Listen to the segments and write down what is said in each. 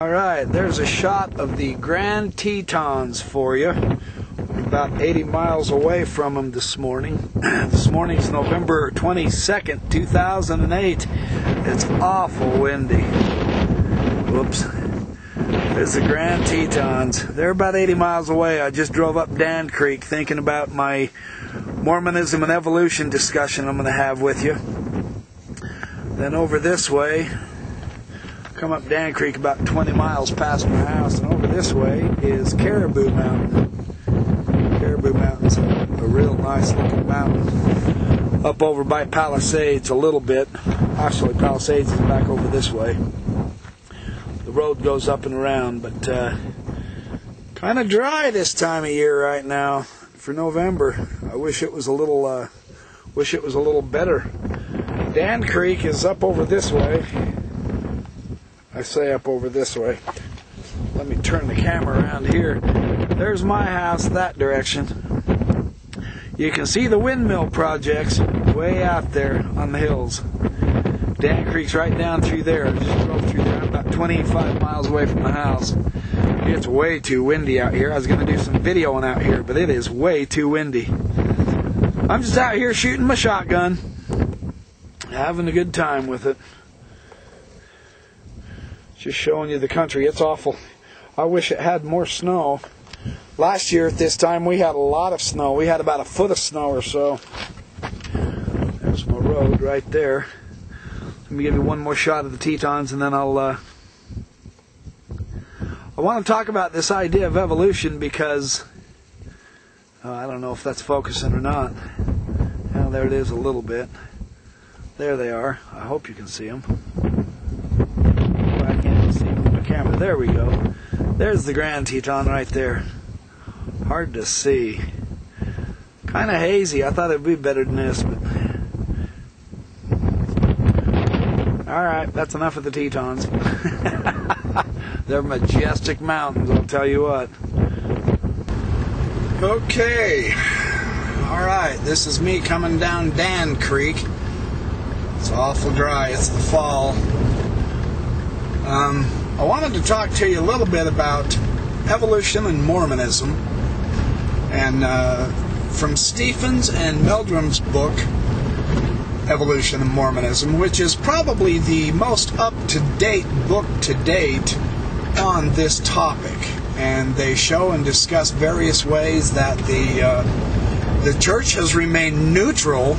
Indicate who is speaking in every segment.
Speaker 1: Alright, there's a shot of the Grand Tetons for you. We're about 80 miles away from them this morning. This morning's November 22nd, 2008. It's awful windy. Whoops. There's the Grand Tetons. They're about 80 miles away. I just drove up Dan Creek thinking about my Mormonism and evolution discussion I'm going to have with you. Then over this way, come up Dan Creek about 20 miles past my house, and over this way is Caribou Mountain. Caribou Mountain's a real nice looking mountain. Up over by Palisades a little bit. Actually, Palisades is back over this way. The road goes up and around, but kind of dry this time of year right now for November. I wish it was a little better. Dan Creek is up over this way. I say up over this way. Let me turn the camera around here. There's my house that direction. You can see the windmill projects way out there on the hills. Dan Creek's right down through there. I just drove through there. I'm about 25 miles away from the house. It's way too windy out here. I was going to do some videoing out here, but it is way too windy. I'm just out here shooting my shotgun, having a good time with it. Just showing you the country. It's awful. I wish it had more snow. Last year at this time we had a lot of snow. We had about a foot of snow or so. There's my road right there. Let me give you one more shot of the Tetons, and then I want to talk about this idea of evolution because I don't know if that's focusing or not. Well, there it is a little bit. There they are. I hope you can see them. I can't see them on the camera. There we go. There's the Grand Teton right there. Hard to see. Kind of hazy. I thought it'd be better than this, but alright, that's enough of the Tetons. They're majestic mountains, I'll tell you what. Okay. Alright, this is me coming down Dan Creek. It's awful dry. It's the fall. I wanted to talk to you a little bit about evolution and Mormonism, and from Stephen's and Meldrum's book, Evolution and Mormonism, which is probably the most up-to-date book to date on this topic. And they show and discuss various ways that the church has remained neutral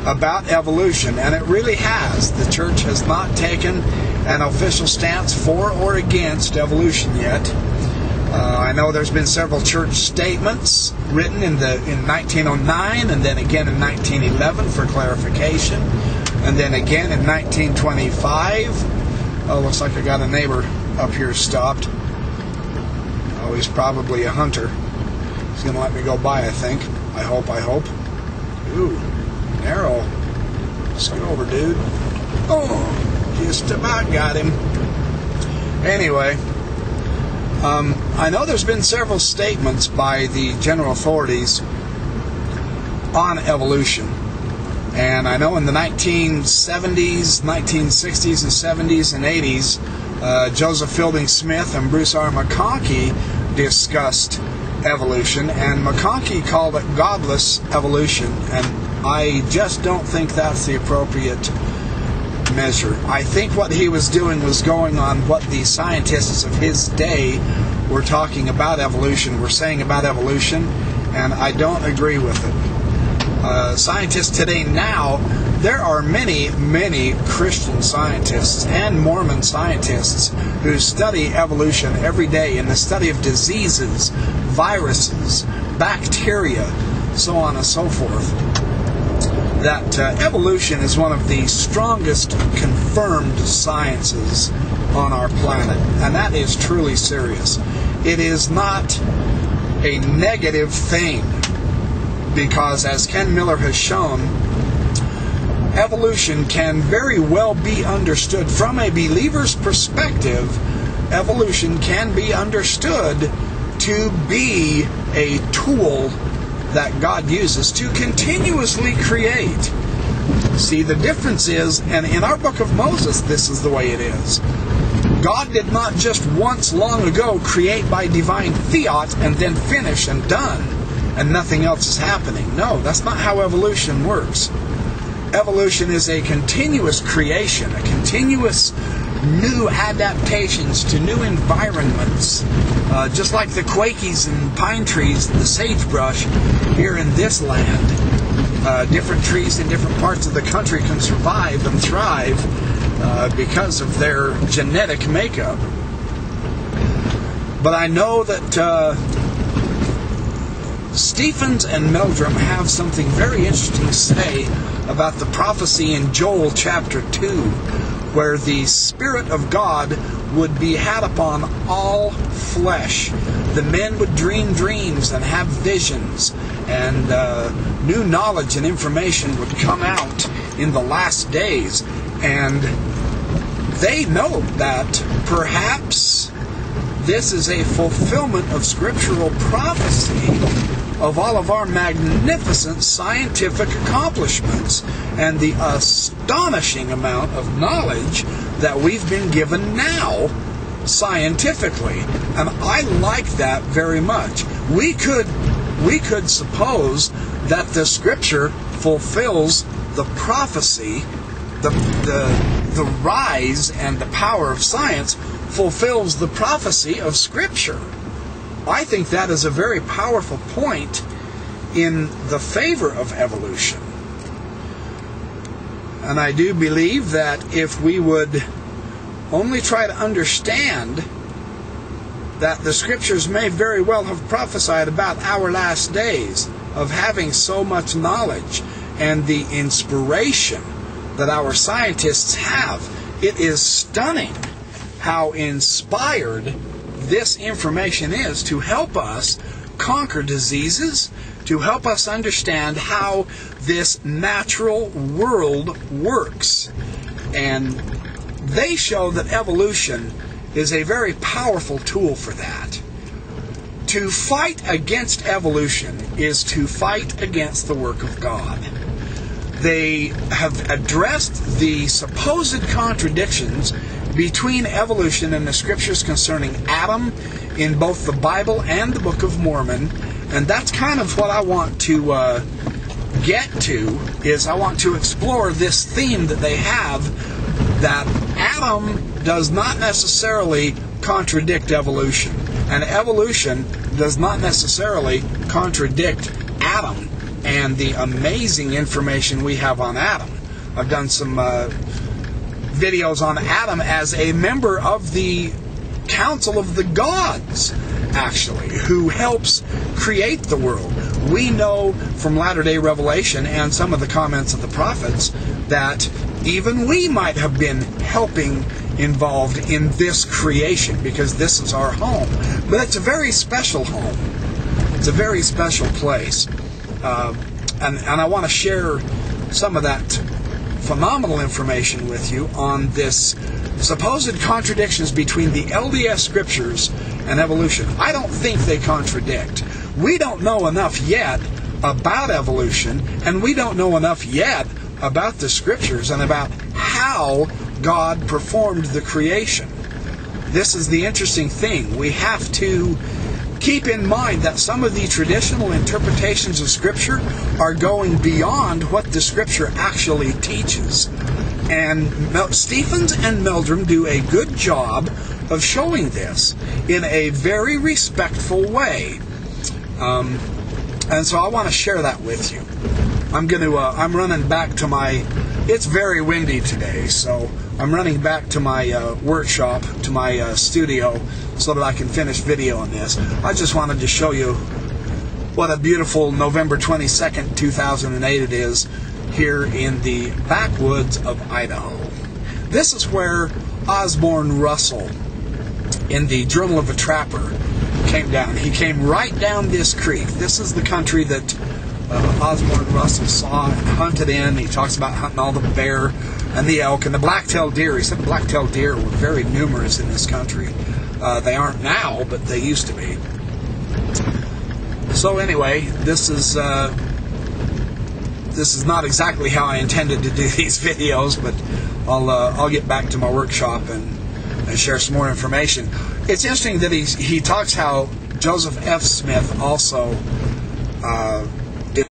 Speaker 1: about evolution, and it really has. The church has not taken an official stance for or against evolution yet. I know there's been several church statements written in 1909, and then again in 1911 for clarification, and then again in 1925. Oh, looks like I got a neighbor up here stopped. Oh, he's probably a hunter. He's going to let me go by, I think. I hope. Ooh, narrow. Scoot over, dude. Oh, just about got him. Anyway, I know there's been several statements by the general authorities on evolution. And I know in the 1970s, 1960s, and 70s and 80s, Joseph Fielding Smith and Bruce R. McConkie discussed evolution, and McConkie called it godless evolution, and I just don't think that's the appropriate measure. I think what he was doing was going on what the scientists of his day were talking about evolution, were saying about evolution, and I don't agree with it. Scientists today now, there are many Christian scientists and Mormon scientists who study evolution every day in the study of diseases, viruses, bacteria, so on and so forth. That evolution is one of the strongest confirmed sciences on our planet, and that is truly serious. It is not a negative thing, because as Ken Miller has shown, evolution can very well be understood from a believer's perspective. Evolution can be understood to be a tool that God uses to continuously create. See, the difference is, and in our book of Moses, this is the way it is. God did not just once long ago create by divine fiat and then finish and done, and nothing else is happening. No, that's not how evolution works. Evolution is a continuous creation, a continuous new adaptations to new environments. Just like the Quakies and pine trees and the sagebrush here in this land. Different trees in different parts of the country can survive and thrive because of their genetic makeup. But I know that Stephens and Meldrum have something very interesting to say about the prophecy in Joel chapter 2, where the Spirit of God would be had upon all flesh. The men would dream dreams and have visions, and new knowledge and information would come out in the last days. And they know that perhaps this is a fulfillment of scriptural prophecy of all of our magnificent scientific accomplishments and the astonishing amount of knowledge that we've been given now scientifically. And I like that very much. We could suppose that the scripture fulfills the prophecy, the rise and the power of science fulfills the prophecy of scripture. I think that is a very powerful point in the favor of evolution. And I do believe that if we would only try to understand that the scriptures may very well have prophesied about our last days, of having so much knowledge and the inspiration that our scientists have, it is stunning how inspired this information is to help us conquer diseases, to help us understand how this natural world works. And they show that evolution is a very powerful tool for that. To fight against evolution is to fight against the work of God. They have addressed the supposed contradictions between evolution and the scriptures concerning Adam in both the Bible and the Book of Mormon. And that's kind of what I want to get to, is I want to explore this theme that they have, that Adam does not necessarily contradict evolution, and evolution does not necessarily contradict Adam and the amazing information we have on Adam. I've done some videos on Adam as a member of the Council of the Gods, actually, who helps create the world. We know from Latter-day Revelation and some of the comments of the prophets that even we might have been helping involved in this creation, because this is our home. But it's a very special home. It's a very special place. And I want to share some of that phenomenal information with you on this supposed contradictions between the LDS scriptures and evolution. I don't think they contradict. We don't know enough yet about evolution, and we don't know enough yet about the scriptures and about how God performed the creation. This is the interesting thing. We have to keep in mind that some of the traditional interpretations of Scripture are going beyond what the Scripture actually teaches. And Stephens and Meldrum do a good job of showing this in a very respectful way. And so I want to share that with you. I'm running back to my, it's very windy today, so I'm running back to my workshop, to my studio, so that I can finish video on this. I just wanted to show you what a beautiful November 22nd, 2008 it is here in the backwoods of Idaho. This is where Osborne Russell, in the Journal of a Trapper, came down. He came right down this creek. This is the country that Osborne Russell saw and hunted in. He talks about hunting all the bear and the elk and the black-tailed deer. He said the black-tailed deer were very numerous in this country. They aren't now, but they used to be. So anyway, this is not exactly how I intended to do these videos, but I'll get back to my workshop and
Speaker 2: share some more information. It's interesting that he talks how Joseph F. Smith also